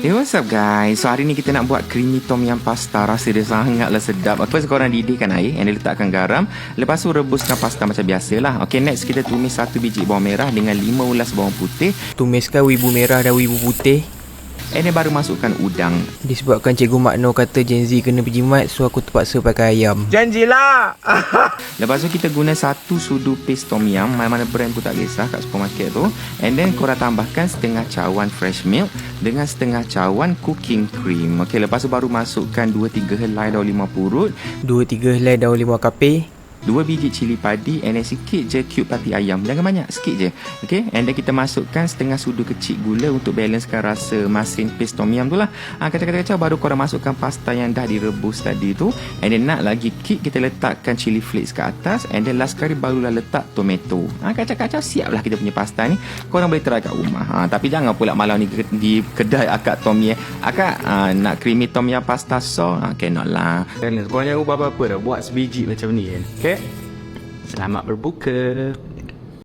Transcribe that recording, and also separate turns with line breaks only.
Hey, what's up guys? So hari ni kita nak buat creamy tom yum pasta. Rasa dia sangatlah sedap. First korang didihkan air and letakkan garam. Lepas tu rebuskan pasta macam biasalah. Okay, next kita tumis 1 biji bawang merah dengan 5 ulas bawang putih.
Tumiskan wibu merah dan wibu putih.
And then baru masukkan udang.
Disebabkan Cikgu Makno kata Gen Z kena berjimat, so aku terpaksa pakai ayam.
Janjilah. Lepas tu kita guna 1 sudu paste tom yum. Mana-mana brand pun tak kisah kat supermarket tu. And then korang tambahkan setengah cawan fresh milk dengan setengah cawan cooking cream. Okay, lepas tu baru masukkan 2-3 helai daun limau purut,
2-3 helai daun limau kapir,
2 biji cili padi, and then sikit je cube pati ayam. Jangan banyak, sikit je. Okay, and then kita masukkan setengah sudu kecil gula untuk balancekan rasa masin paste tom yum tu lah. Kacau-kacau baru korang masukkan pasta yang dah direbus tadi tu. And then nak lagi kick, kita letakkan chili flakes ke atas. And then last kali barulah letak tomato. Kacau-kacau, siap lah kita punya pasta ni. Korang boleh try kat rumah. Tapi jangan pula malam ni di kedai akak tom yum. Akak nak creamy tom yum pasta sauce, cannot lah.
Korang jangan ubah apa-apa dah. Buat sebiji macam ni kan. Okay? Selamat berbuka.